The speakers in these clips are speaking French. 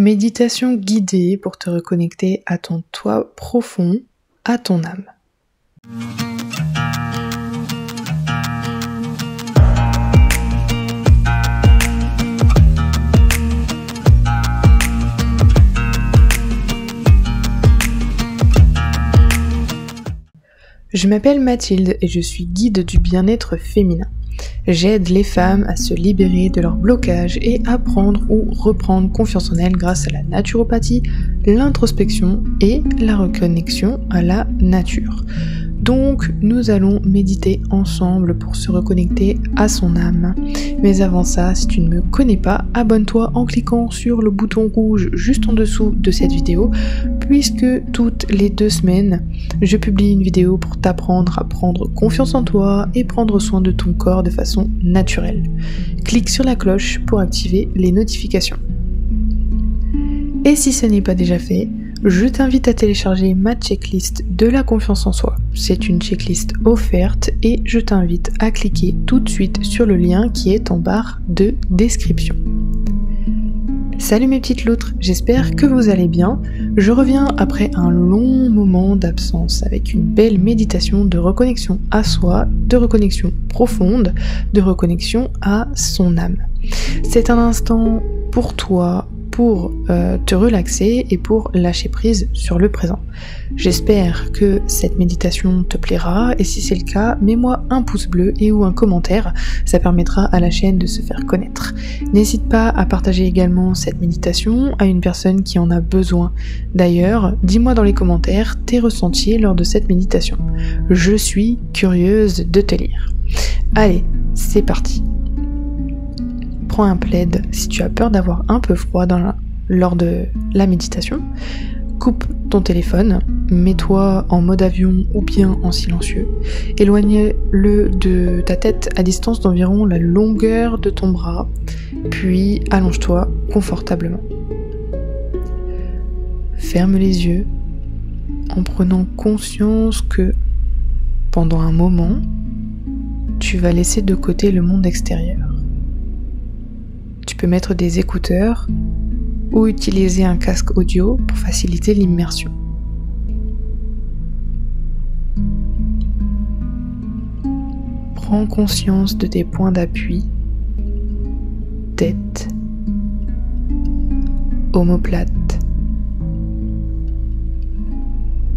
Méditation guidée pour te reconnecter à ton toi profond, à ton âme. Je m'appelle Mathilde et je suis guide du bien-être féminin. J'aide les femmes à se libérer de leurs blocages et à prendre ou reprendre confiance en elles grâce à la naturopathie, l'introspection et la reconnexion à la nature. Donc, nous allons méditer ensemble pour se reconnecter à son âme. Mais avant ça, si tu ne me connais pas, abonne-toi en cliquant sur le bouton rouge juste en dessous de cette vidéo, puisque toutes les 2 semaines, je publie une vidéo pour t'apprendre à prendre confiance en toi et prendre soin de ton corps de façon naturelle. Clique sur la cloche pour activer les notifications. Et si ce n'est pas déjà fait, je t'invite à télécharger ma checklist de la confiance en soi. C'est une checklist offerte et je t'invite à cliquer tout de suite sur le lien qui est en barre de description. Salut mes petites loutres, j'espère que vous allez bien. Je reviens après un long moment d'absence avec une belle méditation de reconnexion à soi, de reconnexion profonde, de reconnexion à son âme. C'est un instant pour toi, pour te relaxer et pour lâcher prise sur le présent. J'espère que cette méditation te plaira et si c'est le cas, mets-moi un pouce bleu et ou un commentaire, ça permettra à la chaîne de se faire connaître. N'hésite pas à partager également cette méditation à une personne qui en a besoin. D'ailleurs, dis-moi dans les commentaires tes ressentis lors de cette méditation. Je suis curieuse de te lire. Allez, c'est parti. Prends un plaid si tu as peur d'avoir un peu froid lors de la méditation. Coupe ton téléphone, mets-toi en mode avion ou bien en silencieux. Éloigne-le de ta tête à distance d'environ la longueur de ton bras, puis allonge-toi confortablement. Ferme les yeux en prenant conscience que pendant un moment, tu vas laisser de côté le monde extérieur. Tu peux mettre des écouteurs ou utiliser un casque audio pour faciliter l'immersion. Prends conscience de tes points d'appui, tête, omoplate,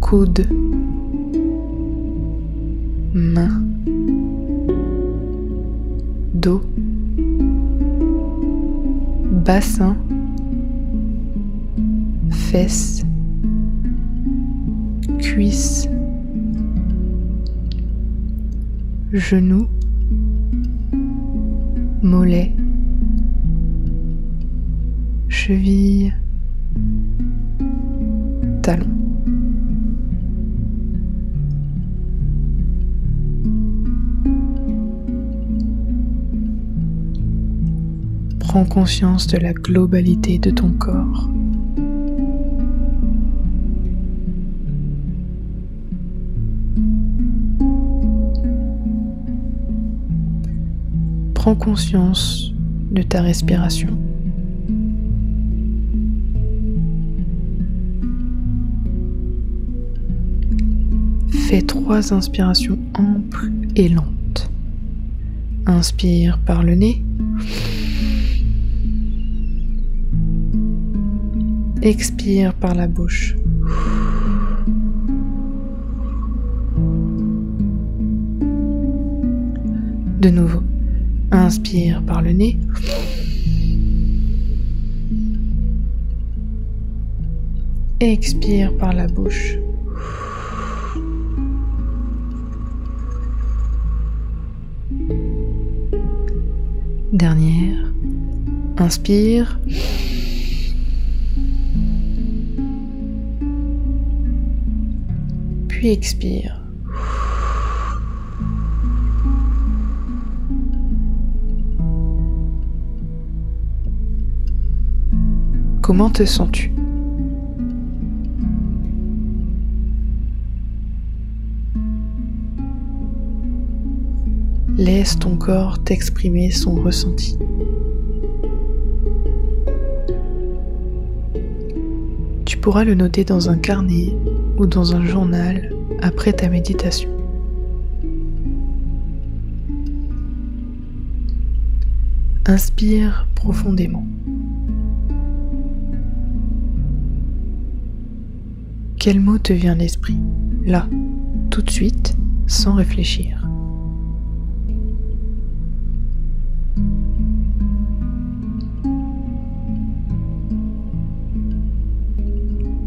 coude, main, dos, bassin, fesses, cuisses, genoux, mollets, chevilles, talons. Prends conscience de la globalité de ton corps. Prends conscience de ta respiration. Fais 3 inspirations amples et lentes. Inspire par le nez. Expire par la bouche. De nouveau, inspire par le nez. Expire par la bouche. Dernière, inspire. Puis expire. Comment te sens-tu ? Laisse ton corps t'exprimer son ressenti. pourras le noter dans un carnet ou dans un journal après ta méditation. Inspire profondément. Quel mot te vient à l'esprit, là, tout de suite, sans réfléchir?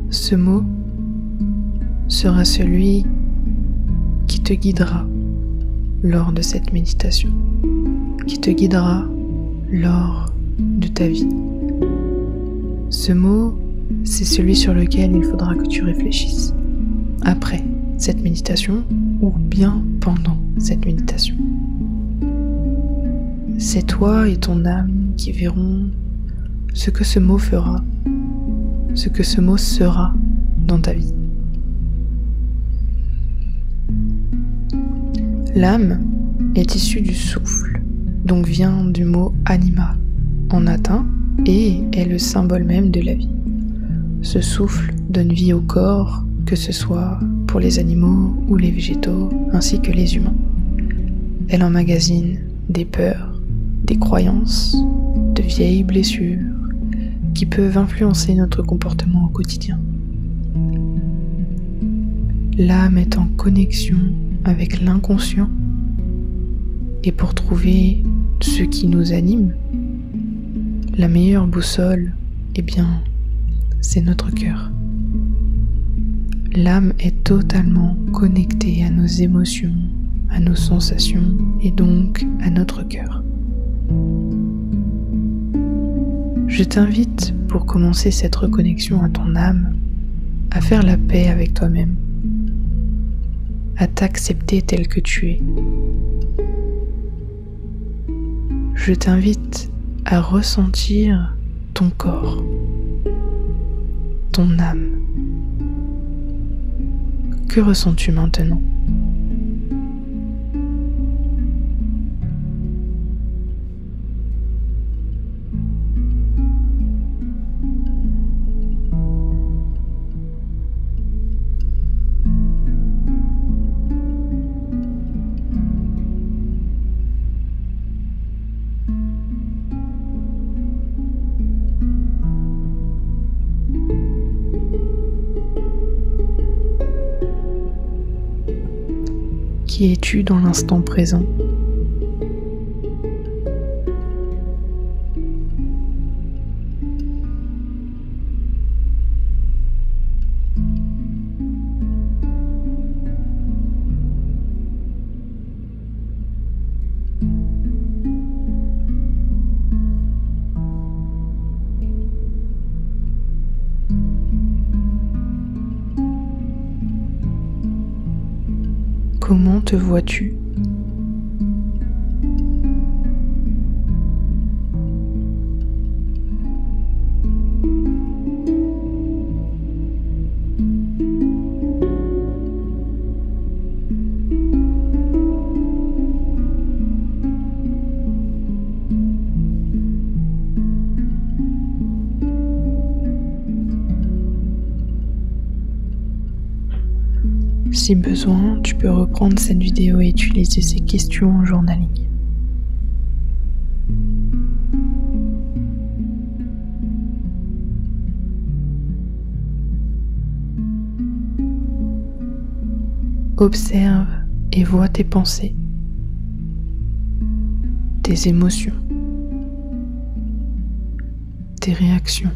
Ce mot sera celui qui te guidera lors de cette méditation, qui te guidera lors de ta vie. Ce mot, c'est celui sur lequel il faudra que tu réfléchisses après cette méditation ou bien pendant cette méditation. C'est toi et ton âme qui verront ce que ce mot fera, ce que ce mot sera dans ta vie. L'âme est issue du souffle, donc vient du mot anima en latin et est le symbole même de la vie. Ce souffle donne vie au corps, que ce soit pour les animaux ou les végétaux, ainsi que les humains. Elle emmagasine des peurs, des croyances, de vieilles blessures qui peuvent influencer notre comportement au quotidien. L'âme est en connexion avec l'inconscient et pour trouver ce qui nous anime, la meilleure boussole, c'est notre cœur. L'âme est totalement connectée à nos émotions, à nos sensations et donc à notre cœur. Je t'invite, pour commencer cette reconnexion à ton âme, à faire la paix avec toi-même, à t'accepter tel que tu es. Je t'invite à ressentir ton corps, ton âme. Que ressens-tu maintenant ? Qui es-tu dans l'instant présent ? Comment te vois-tu ? Si besoin, tu peux reprendre cette vidéo et utiliser ces questions en journaling. Observe et vois tes pensées, tes émotions, tes réactions,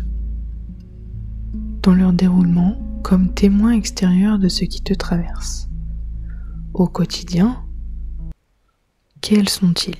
dans leur déroulement comme témoin extérieur de ce qui te traverse. Au quotidien, quels sont-ils ?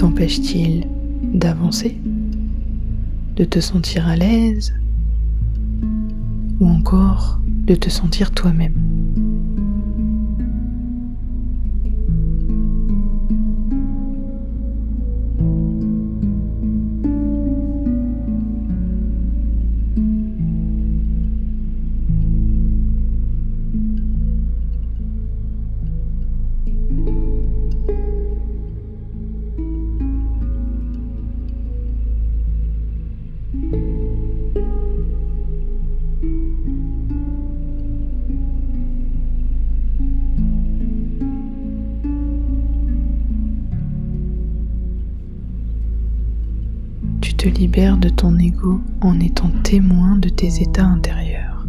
t'empêche-t-il d'avancer, de te sentir à l'aise ou encore de te sentir toi-même? Tu te libères de ton ego en étant témoin de tes états intérieurs.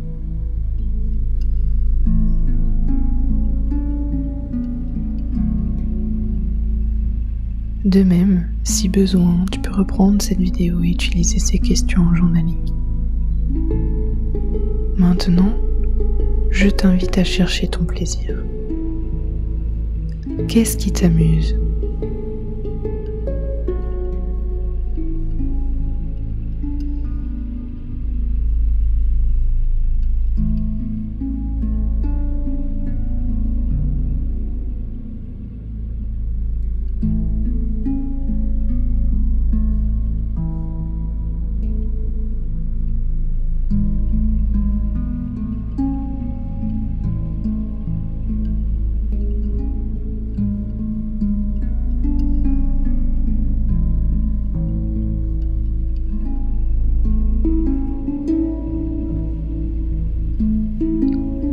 De même, si besoin, tu peux reprendre cette vidéo et utiliser ces questions en journaling. Maintenant, je t'invite à chercher ton plaisir. Qu'est-ce qui t'amuse ?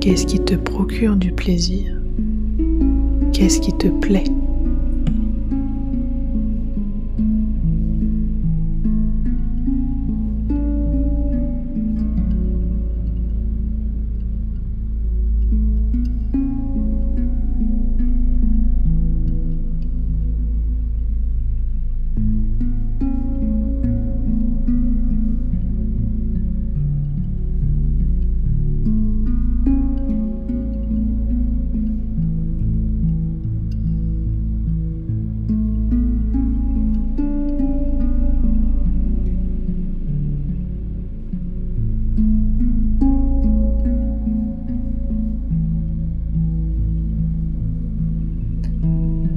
Qu'est-ce qui te procure du plaisir? Qu'est-ce qui te plaît?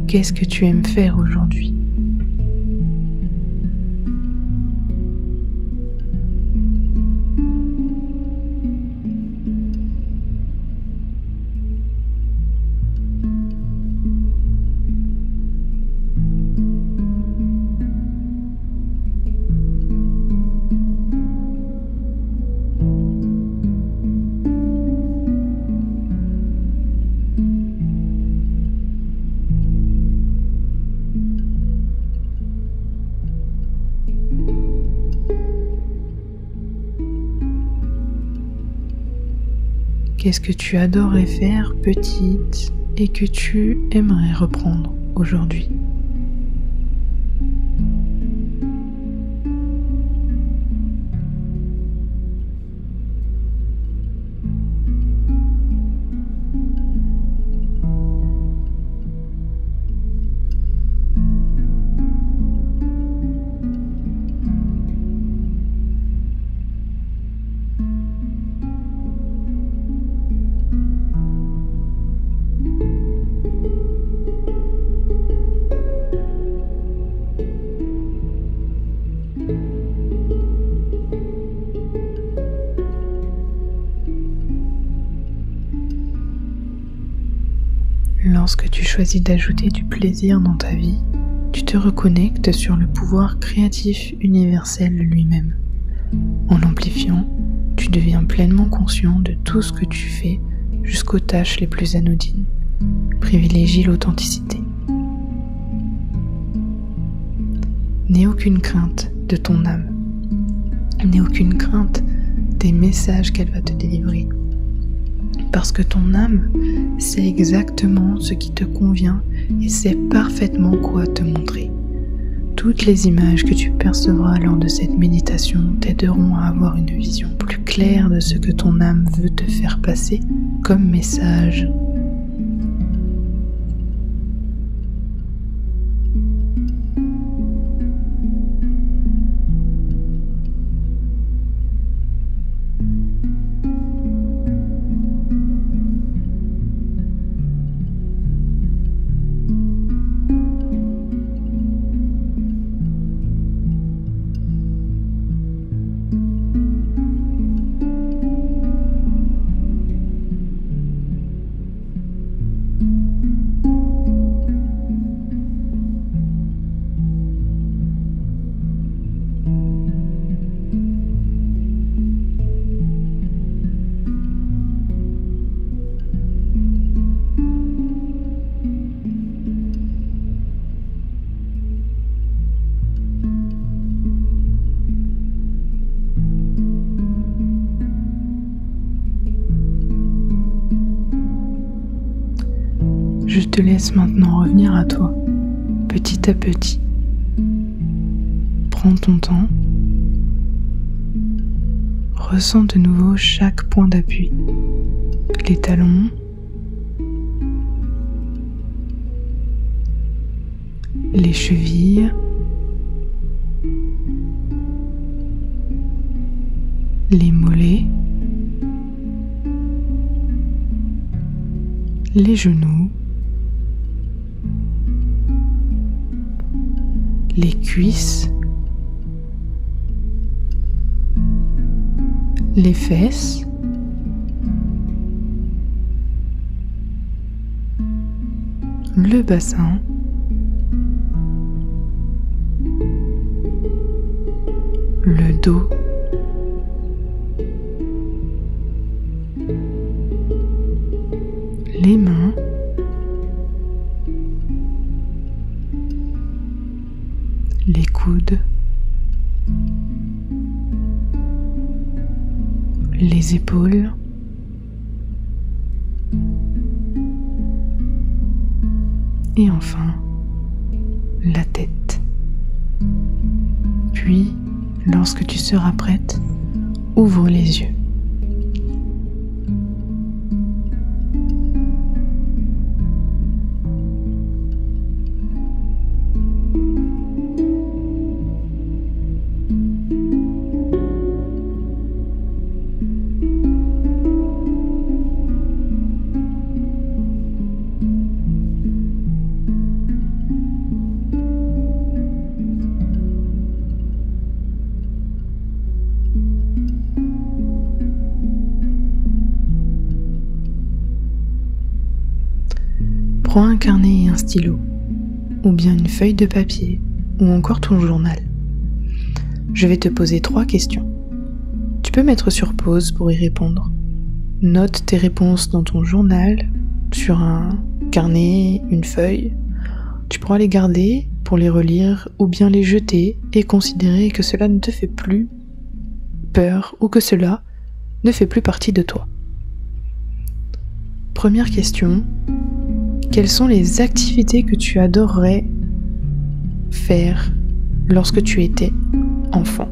Qu'est-ce que tu aimes faire aujourd'hui? Qu'est-ce que tu adorais faire petite et que tu aimerais reprendre aujourd'hui? Lorsque tu choisis d'ajouter du plaisir dans ta vie, tu te reconnectes sur le pouvoir créatif universel lui-même. En l'amplifiant, tu deviens pleinement conscient de tout ce que tu fais jusqu'aux tâches les plus anodines. Privilégie l'authenticité. N'aie aucune crainte de ton âme. N'aie aucune crainte des messages qu'elle va te délivrer. Parce que ton âme sait exactement ce qui te convient et sait parfaitement quoi te montrer. Toutes les images que tu percevras lors de cette méditation t'aideront à avoir une vision plus claire de ce que ton âme veut te faire passer comme message. te laisse maintenant revenir à toi, petit à petit. Prends ton temps. Ressens de nouveau chaque point d'appui. Les talons, les chevilles, les mollets, les genoux, les cuisses, les fesses, le bassin, le dos, les mains, les coudes, les épaules, et enfin la tête. Puis, lorsque tu seras prête, ouvre les yeux. Prends un carnet et un stylo, ou bien une feuille de papier, ou encore ton journal. Je vais te poser 3 questions. Tu peux mettre sur pause pour y répondre. Note tes réponses dans ton journal, sur un carnet, une feuille. Tu pourras les garder pour les relire ou bien les jeter et considérer que cela ne te fait plus peur ou que cela ne fait plus partie de toi. Première question. Quelles sont les activités que tu adorerais faire lorsque tu étais enfant ?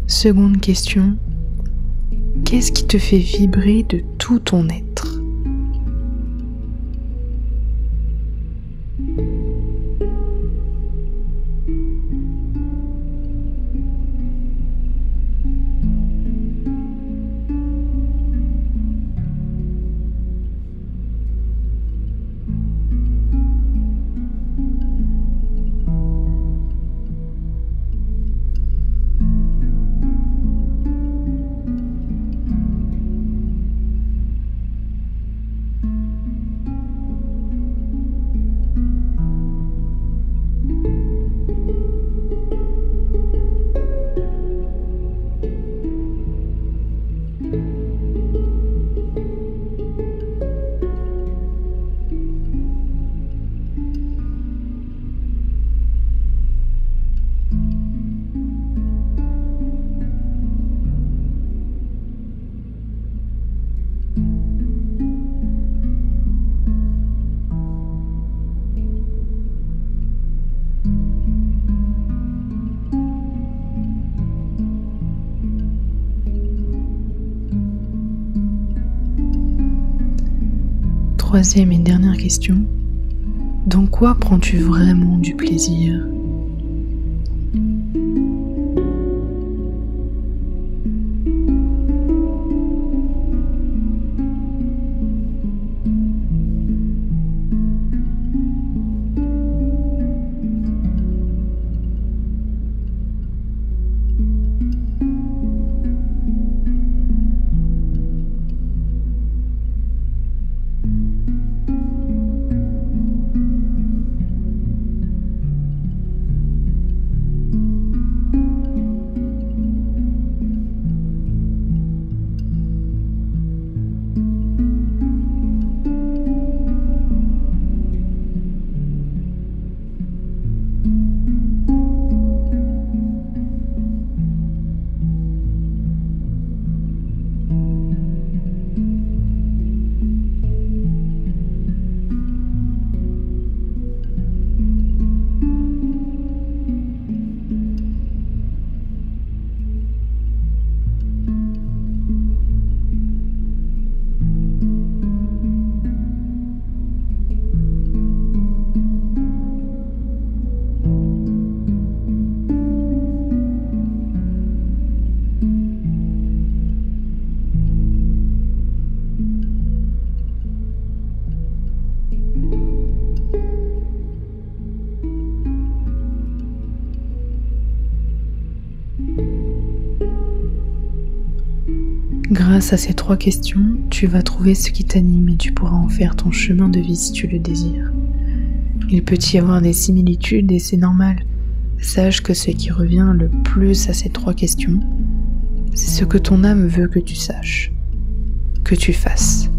Seconde question, qu'est-ce qui te fait vibrer de tout ton être ? Troisième et dernière question, dans quoi prends-tu vraiment du plaisir ? Grâce à ces 3 questions, tu vas trouver ce qui t'anime et tu pourras en faire ton chemin de vie si tu le désires. Il peut y avoir des similitudes et c'est normal. Sache que ce qui revient le plus à ces 3 questions, c'est ce que ton âme veut que tu saches, que tu fasses.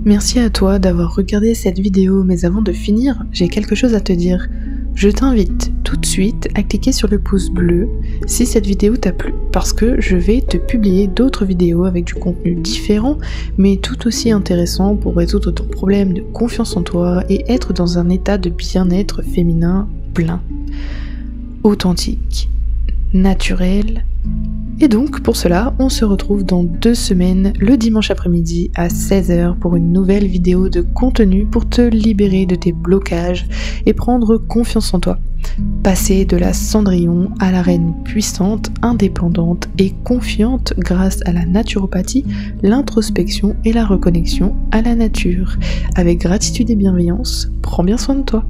Merci à toi d'avoir regardé cette vidéo, mais avant de finir, j'ai quelque chose à te dire. Je t'invite tout de suite à cliquer sur le pouce bleu si cette vidéo t'a plu, parce que je vais te publier d'autres vidéos avec du contenu différent, mais tout aussi intéressant pour résoudre ton problème de confiance en toi et être dans un état de bien-être féminin plein, authentique, naturel. Et donc pour cela, on se retrouve dans 2 semaines, le dimanche après-midi à 16h pour une nouvelle vidéo de contenu pour te libérer de tes blocages et prendre confiance en toi. Passer de la Cendrillon à la reine puissante, indépendante et confiante grâce à la naturopathie, l'introspection et la reconnexion à la nature. Avec gratitude et bienveillance, prends bien soin de toi.